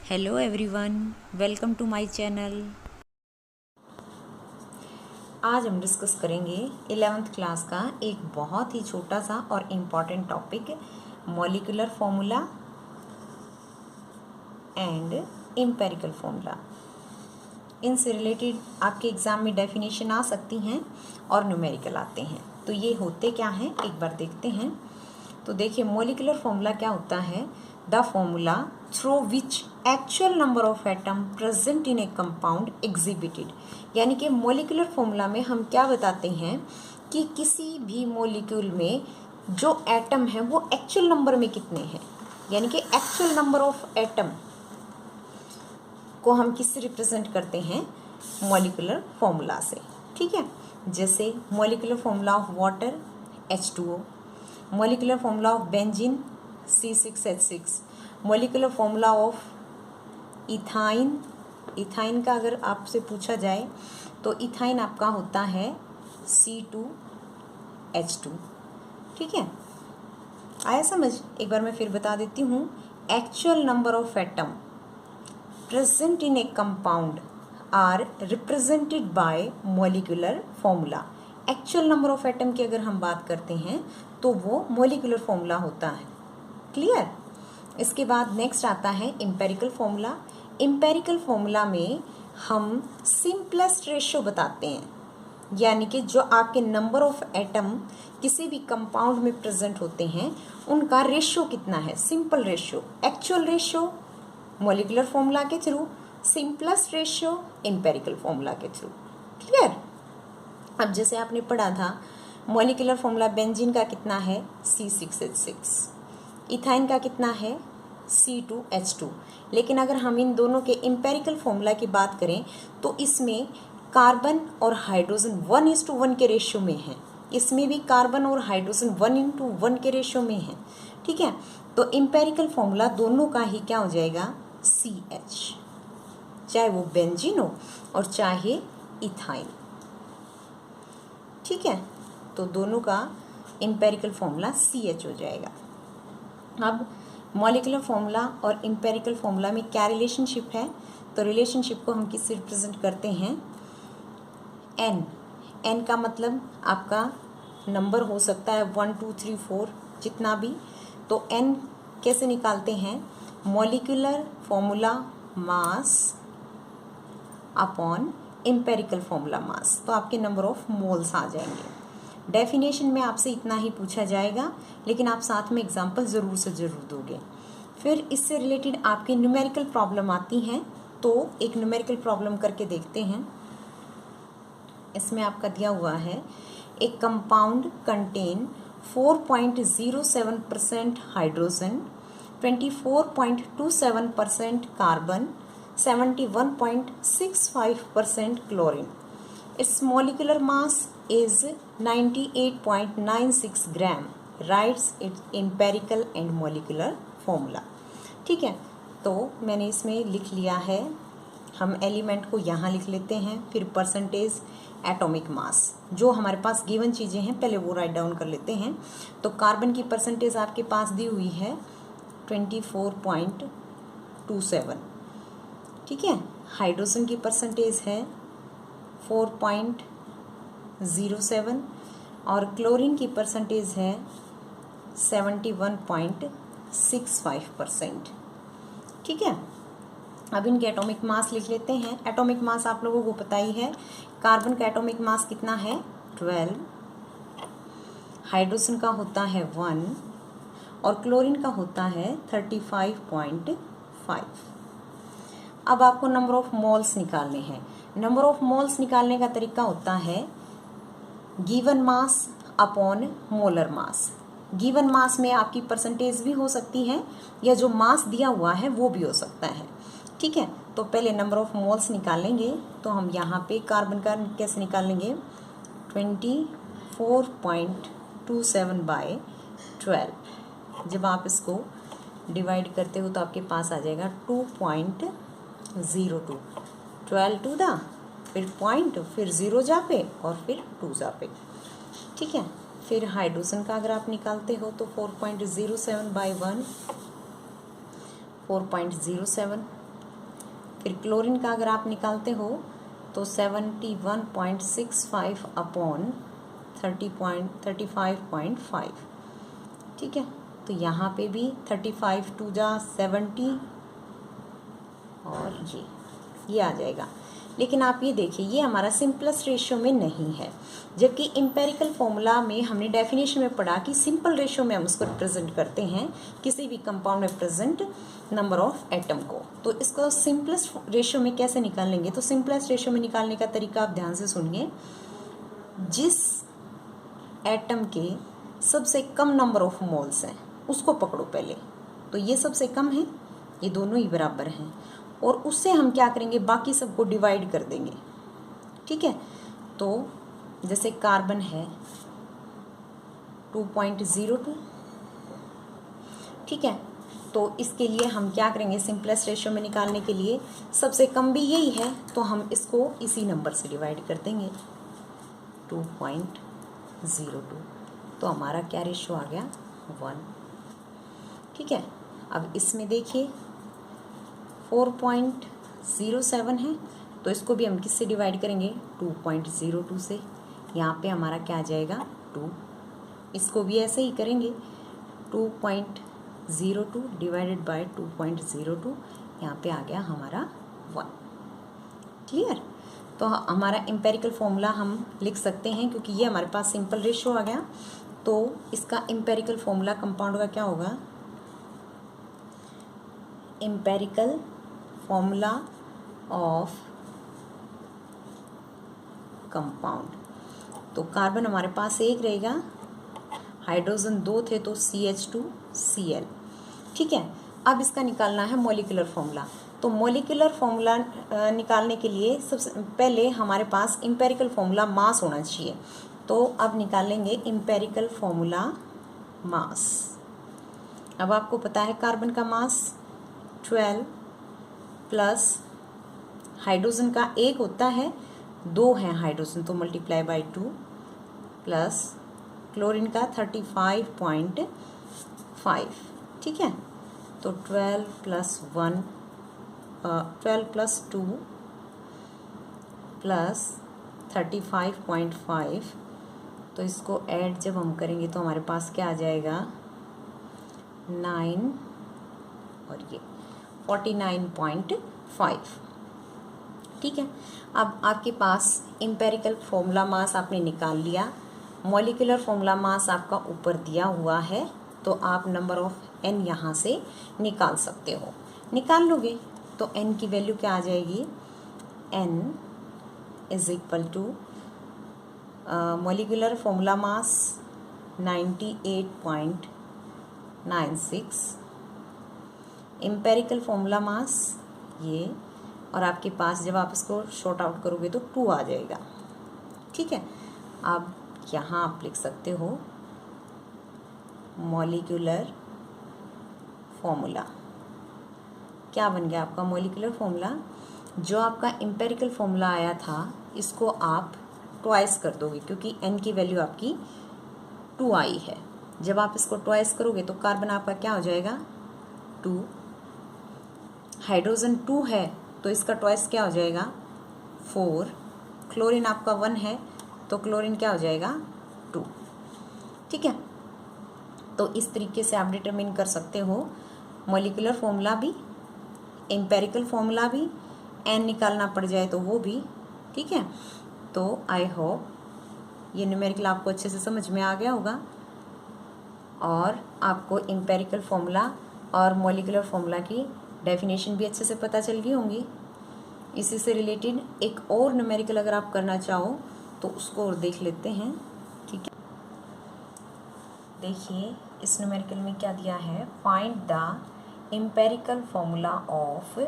Hello everyone, welcome to my channel. आज हम discuss करेंगे 11th क्लास का एक बहुत ही छोटा सा और important topic, molecular formula and empirical formula. इनसे रिलेटेड आपके एग्ज़ाम में डेफिनेशन आ सकती हैं और न्यूमेरिकल आते हैं। तो ये होते क्या हैं, एक बार देखते हैं। तो देखिए, मॉलिक्यूलर फॉर्मूला क्या होता है? The formula through which actual number of atom present in a compound exhibited. यानी कि मॉलिक्यूलर फॉर्मूला में हम क्या बताते हैं कि किसी भी मॉलिक्यूल में जो एटम है वो एक्चुअल नंबर में कितने हैं, यानी कि एक्चुअल नंबर ऑफ एटम को हम किससे रिप्रेजेंट करते हैं? मॉलिक्यूलर फॉर्मूला से। ठीक है, जैसे molecular formula of water H2O, molecular formula of benzene C6H6, molecular formula of ethyne. Ethyne का अगर आपसे पूछा जाए तो इथाइन आपका होता है C2H2। ठीक है, आया समझ? एक बार मैं फिर बता देती हूँ। Actual number of atom present in a compound are represented by molecular formula. Actual number of atom की अगर हम बात करते हैं तो वो मॉलिक्यूलर फॉर्मूला होता है। क्लियर? इसके बाद नेक्स्ट आता है एम्पिरिकल फॉर्मूला। एम्पिरिकल फॉर्मूला में हम सिंपलेस्ट रेशियो बताते हैं, यानी कि जो आपके नंबर ऑफ एटम किसी भी कंपाउंड में प्रेजेंट होते हैं उनका रेशियो कितना है, simple ratio. Actual ratio molecular formula के through, simplest ratio empirical formula के थ्रू। क्लियर? अब जैसे आपने पढ़ा था, मॉलिक्यूलर फॉर्मूला बेंजीन का कितना है? C6H6। इथाइन का कितना है? C2H2। लेकिन अगर हम इन दोनों के एम्पिरिकल फॉर्मूला की बात करें तो इसमें कार्बन और हाइड्रोजन 1:1 के रेशियो में है। इसमें भी कार्बन और हाइड्रोजन 1:1 के रेशियो में है। ठीक है, तो एम्पिरिकल फॉर्मूला दोनों का ही क्या हो जाएगा? CH, चाहे वो बेंजीन हो और चाहे इथाइन। ठीक है, तो दोनों का एम्पिरिकल फॉर्मूला CH हो जाएगा। अब मॉलिक्यूलर फॉर्मूला और एम्पिरिकल फॉर्मूला में क्या रिलेशनशिप है? तो रिलेशनशिप को हम किससे रिप्रेजेंट करते हैं? N। N का मतलब आपका नंबर हो सकता है 1 2 3 4 जितना भी। तो N कैसे निकालते हैं? Molecular formula mass upon empirical formula mass, तो आपके नंबर ऑफ मोल्स आ जाएंगे। डेफिनेशन में आपसे इतना ही पूछा जाएगा, लेकिन आप साथ में एग्जांपल ज़रूर से ज़रूर दोगे। फिर इससे रिलेटेड आपकी न्यूमेरिकल प्रॉब्लम आती हैं, तो एक न्यूमेरिकल प्रॉब्लम करके देखते हैं। इसमें आपका दिया हुआ है, एक compound contain 4.07% hydrogen, 24.27% carbon, 71.65% chlorine. Its molecular mass is 98.96 gram. Writes its empirical and molecular formula। ठीक है, तो मैंने इसमें लिख लिया है। हम एलिमेंट को यहाँ लिख लेते हैं, फिर परसेंटेज, एटॉमिक मास, जो हमारे पास गिवन चीज़ें हैं पहले वो राइट डाउन कर लेते हैं। तो कार्बन की परसेंटेज आपके पास दी हुई है 24.27। ठीक है, हाइड्रोजन की परसेंटेज है 4.07 और क्लोरीन की परसेंटेज है 71.65%। ठीक है, अब इनके एटॉमिक मास लिख लेते हैं। एटॉमिक मास आप लोगों को पता ही है, कार्बन का एटॉमिक मास कितना है? 12, हाइड्रोजन का होता है 1 और क्लोरीन का होता है 35.5। अब आपको नंबर ऑफ मोल्स निकालने हैं। नंबर ऑफ मोल्स निकालने का तरीका होता है given mass upon molar mass. Given mass में आपकी परसेंटेज भी हो सकती है या जो मास दिया हुआ है वो भी हो सकता है। ठीक है, तो पहले नंबर ऑफ मोल्स निकालेंगे। तो हम यहाँ पे कार्बन का कैसे निकालेंगे? 24.27/12। जब आप इसको डिवाइड करते हो तो आपके पास आ जाएगा 2.02। 12 टू द, फिर पॉइंट, फिर 0 जा पे और फिर 2 जा पे। ठीक है, फिर हाइड्रोजन का अगर आप निकालते हो तो 4.07/1, 4.07 फिर क्लोरीन का अगर आप निकालते हो तो 71.65 अपॉन 35.5, ठीक है। तो यहाँ पे भी 35 टू जा 70 और ये आ जाएगा। लेकिन आप ये देखिए, ये हमारा सिंपलेस्ट रेशियो में नहीं है, जबकि इम्पेरिकल फॉर्मूला में हमने डेफिनेशन में पढ़ा कि सिंपल रेशियो में हम उसको रिप्रेजेंट करते हैं किसी भी कंपाउंड में प्रेजेंट नंबर ऑफ एटम को। तो इसको सिंपलेस्ट रेशियो में कैसे निकाल लेंगे? तो सिंपलेस्ट रेशियो में निकालने का तरीका आप ध्यान से सुनिए। जिस एटम के सबसे कम नंबर ऑफ मोल्स हैं उसको पकड़ो पहले, तो ये सबसे कम है, ये दोनों ही बराबर हैं, और उससे हम क्या करेंगे, बाकी सबको डिवाइड कर देंगे, ठीक है। तो जैसे कार्बन है 2.02, ठीक है। तो इसके लिए हम क्या करेंगे, सिंपलेस्ट रेशियो में निकालने के लिए सबसे कम भी यही है, तो हम इसको इसी नंबर से डिवाइड कर देंगे 2.02। तो हमारा क्या रेशियो आ गया, 1, ठीक है। अब इसमें देखिए 4.07 है, तो इसको भी हम किससे डिवाइड करेंगे, 2.02 से। यहाँ पे हमारा क्या आ जाएगा, 2। इसको भी ऐसे ही करेंगे, 2.02 डिवाइडेड बाय 2.02, यहाँ पे आ गया हमारा 1। क्लियर? तो हमारा एम्पेरिकल फॉर्मूला हम लिख सकते हैं, क्योंकि ये हमारे पास सिंपल रेशियो आ गया। तो इसका एम्पेरिकल फॉर्मूला कंपाउंड का क्या होगा, एम्पेरिकल फॉर्मूला ऑफ कंपाउंड। तो कार्बन हमारे पास एक रहेगा, हाइड्रोजन 2 थे तो CH2Cl, ठीक है। अब इसका निकालना है मॉलिक्यूलर फॉर्मूला। तो मॉलिक्यूलर फॉर्मूला निकालने के लिए सबसे पहले हमारे पास एम्पेरिकल फॉर्मूला मास होना चाहिए। तो अब निकालेंगे एम्पेरिकल फॉर्मूला मास। अब आपको पता है कार्बन का मास 12 प्लस हाइड्रोजन का 1 होता है, 2 है हाइड्रोजन तो मल्टीप्लाई बाय 2, प्लस क्लोरीन का 35.5, ठीक है। तो 12 प्लस 2 प्लस 35.5, तो इसको ऐड जब हम करेंगे तो हमारे पास क्या आ जाएगा, 9 और ये 49.5, ठीक है। अब आपके पास एम्पेरिकल फॉर्मूला मास आपने निकाल लिया, मॉलिक्यूलर फॉर्मूला मास आपका ऊपर दिया हुआ है, तो आप नंबर ऑफ n यहाँ से निकाल सकते हो। निकाल लोगे तो n की वैल्यू क्या आ जाएगी, n is equal to molecular formula mass 98.96, empirical formula mass ये, और आपके पास जब आप इसको शॉर्ट आउट करोगे तो 2 आ जाएगा, ठीक है। अब यहाँ आप लिख सकते हो मॉलिक्यूलर फॉर्मूला, क्या बन गया आपका मॉलिक्यूलर फॉर्मूला। जो आपका एम्पेरिकल फॉर्मूला आया था इसको आप ट्वाइस कर दोगे, क्योंकि n की वैल्यू आपकी 2 आई है। जब आप इसको ट्वाइस करोगे तो कार्बन आपका क्या हो जाएगा, 2, हाइड्रोजन 2 है तो इसका ट्वाइस क्या हो जाएगा, 4, क्लोरीन आपका 1 है तो क्लोरीन क्या हो जाएगा, 2, ठीक है। तो इस तरीके से आप डिटरमिन कर सकते हो मॉलिक्यूलर फॉर्मूला भी, एम्पेरिकल फॉर्मूला भी, n निकालना पड़ जाए तो वो भी, ठीक है। तो आई होप ये न्यूमेरिकल आपको अच्छे से समझ में आ गया होगा, और आपको एम्पेरिकल फॉर्मूला और मॉलिक्यूलर फॉर्मूला की डेफिनेशन भी अच्छे से पता चल गई होंगी। इसी से रिलेटेड एक और न्यूमेरिकल अगर आप करना चाहो तो उसको और देख लेते हैं, ठीक है। देखिए इस न्यूमेरिकल में क्या दिया है, find the empirical formula of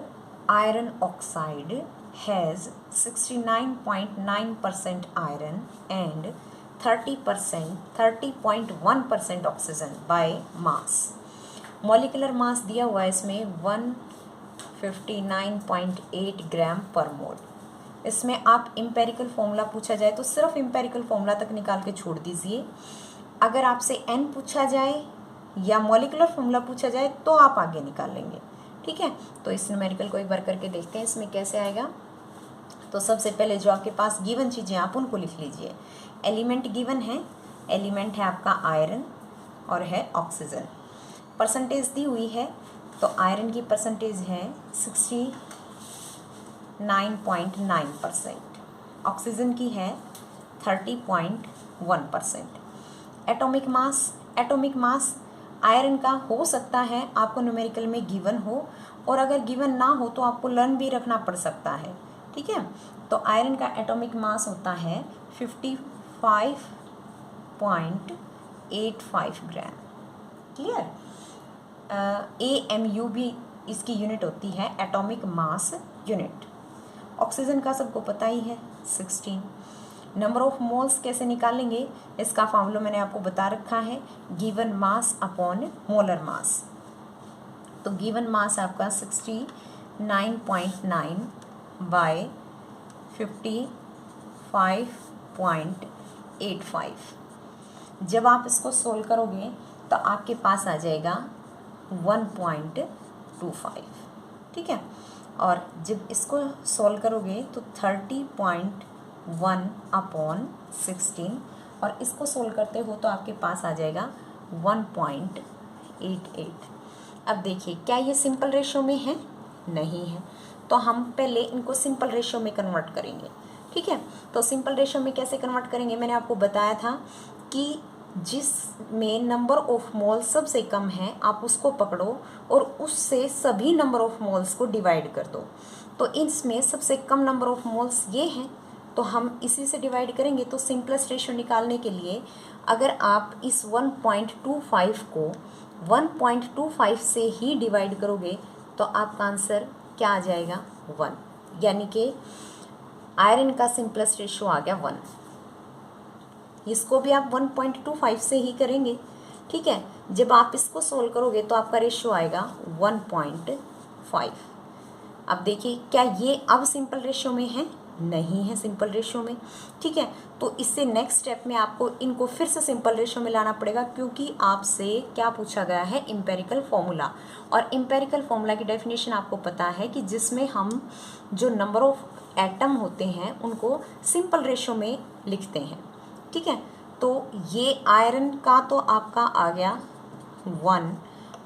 iron oxide has 69.9% iron and 30.1% oxygen by mass. Molecular mass दिया हुआ है इसमें 159.8 ग्राम पर मोल। इसमें आप एम्पेरिकल फॉर्मूला पूछा जाए तो सिर्फ एम्पेरिकल फॉर्मूला तक निकाल के छोड़ दीजिए। अगर आपसे n पूछा जाए या मॉलिक्यूलर फॉर्मूला पूछा जाए तो आप आगे निकाल लेंगे, ठीक है, तो इस न्यूमेरिकल को एक बार करके देखते हैं इसमें कैसे आएगा। तो सबसे पहले जो आपके पास गिवन चीज़ें आप उनको लिख लीजिए। एलिमेंट गिवन है, एलिमेंट है आपका आयरन और है ऑक्सीजन। परसेंटेज दी हुई है, तो आयरन की परसेंटेज है 69.9%, ऑक्सीजन की है 30.1%। एटॉमिक मास आयरन का हो सकता है आपको न्यूमेरिकल में गिवन हो, और अगर गिवन ना हो तो आपको लर्न भी रखना पड़ सकता है। ठीक है, तो आयरन का एटॉमिक मास होता है 55.85 ग्राम। क्लियर। AMU भी इसकी यूनिट होती है, एटॉमिक मास यूनिट। ऑक्सीजन का सबको पता ही है 16। नंबर ऑफ मोल्स कैसे निकालेंगे, इसका फॉर्मूला मैंने आपको बता रखा है, given mass upon molar mass. तो गिवन मास आपका 69.9 बाय 55.85। जब आप इसको सोल्व करोगे तो आपके पास आ जाएगा 1.25। ठीक है, और जब इसको सोल्व करोगे तो 30.1 अपॉन 16, और इसको सोल्व करते हो तो आपके पास आ जाएगा 1.88। अब देखिए, क्या ये सिंपल रेशो में है? नहीं है, तो हम पहले इनको सिंपल रेशो में कन्वर्ट करेंगे। ठीक है, तो सिंपल रेशो में कैसे कन्वर्ट करेंगे, मैंने आपको बताया था कि जिसमें नंबर ऑफ मोल्स सबसे कम है आप उसको पकड़ो और उससे सभी नंबर ऑफ मोल्स को डिवाइड कर दो। तो इसमें सबसे कम नंबर ऑफ मोल्स ये हैं, तो हम इसी से डिवाइड करेंगे। तो सिंपलेस्ट रेशियो निकालने के लिए अगर आप इस 1.25 को 1.25 से ही डिवाइड करोगे तो आपका आंसर क्या आ जाएगा? 1, यानी कि आयरन का सिंपलेस्ट रेशियो आ गया 1। इसको भी आप 1.25 से ही करेंगे। ठीक है, जब आप इसको सोल्व करोगे तो आपका रेशियो आएगा 1.5। अब देखिए, क्या ये अब सिंपल रेशियो में है? नहीं है सिंपल रेशियो में। ठीक है, तो इससे नेक्स्ट स्टेप में आपको इनको फिर से सिंपल रेशियो में लाना पड़ेगा, क्योंकि आपसे क्या पूछा गया है? Empirical formula. और इम्पेरिकल फॉर्मूला की डेफिनेशन आपको पता है कि जिसमें हम जो नंबर ऑफ एटम होते हैं उनको सिंपल रेशियो में लिखते हैं। ठीक है, तो ये आयरन का तो आपका आ गया 1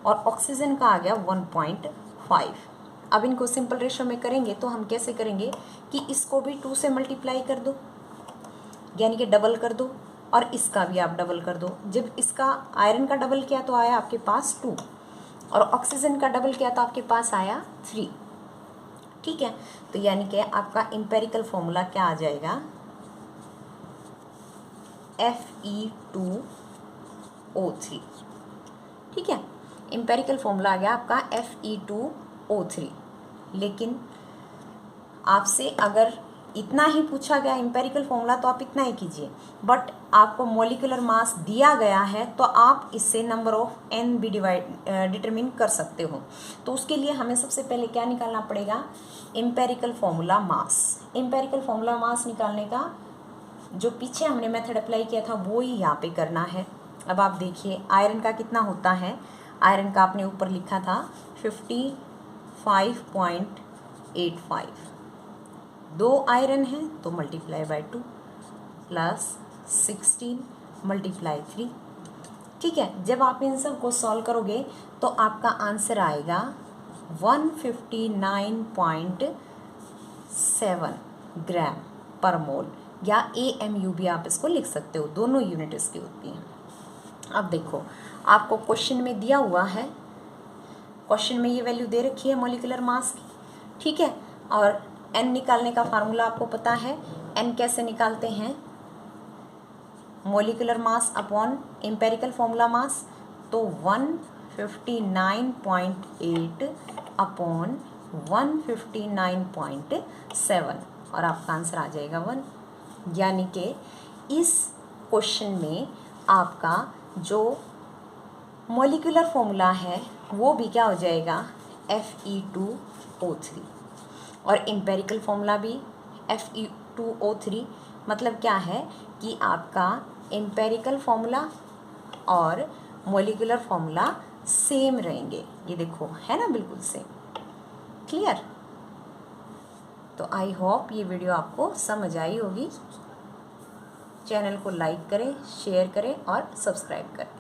और ऑक्सीजन का आ गया 1.5। अब इनको सिंपल रेशियो में करेंगे तो हम कैसे करेंगे कि इसको भी 2 से मल्टीप्लाई कर दो, यानी कि डबल कर दो, और इसका भी आप डबल कर दो। जब इसका आयरन का डबल किया तो आया आपके पास 2, और ऑक्सीजन का डबल किया तो आपके पास आया 3। ठीक है, तो यानी कि आपका इम्पेरिकल फॉर्मूला क्या आ जाएगा? Fe2O3। ठीक है, इम्पेरिकल फॉर्मूला आ गया आपका Fe2O3। लेकिन आपसे अगर इतना ही पूछा गया इम्पेरिकल फॉर्मूला तो आप इतना ही कीजिए, बट आपको मॉलिक्यूलर मास दिया गया है तो आप इससे नंबर ऑफ n भी डिटरमिन कर सकते हो। तो उसके लिए हमें सबसे पहले क्या निकालना पड़ेगा? Empirical formula mass. Empirical formula mass निकालने का जो पीछे हमने मेथड अप्लाई किया था वो ही यहाँ पे करना है। अब आप देखिए, आयरन का कितना होता है? आयरन का आपने ऊपर लिखा था 55.85। 2 आयरन है तो मल्टीप्लाई बाय 2 प्लस 16 मल्टीप्लाई 3। ठीक है, जब आप इन सब को सॉल्व करोगे तो आपका आंसर आएगा 159.7 ग्राम पर मोल, या AMU भी आप इसको लिख सकते हो, दोनों यूनिट इसकी होती हैं। अब देखो, आपको क्वेश्चन में दिया हुआ है, क्वेश्चन में ये वैल्यू दे रखी है मॉलिक्यूलर मास की। ठीक है, और n निकालने का फार्मूला आपको पता है। n कैसे निकालते हैं? Molecular mass upon empirical formula मास, तो 159.8 अपॉन 159.7, और आपका आंसर आ जाएगा 1। यानी कि इस क्वेश्चन में आपका जो मॉलिक्यूलर फॉर्मूला है वो भी क्या हो जाएगा? Fe2O3, और एम्पेरिकल फॉर्मूला भी Fe2O3। मतलब क्या है कि आपका एम्पेरिकल फॉर्मूला और मॉलिक्यूलर फॉर्मूला सेम रहेंगे। ये देखो, है ना, बिल्कुल सेम। क्लियर? तो आई होप ये वीडियो आपको समझ आई होगी। चैनल को लाइक करें, शेयर करें और सब्सक्राइब करें।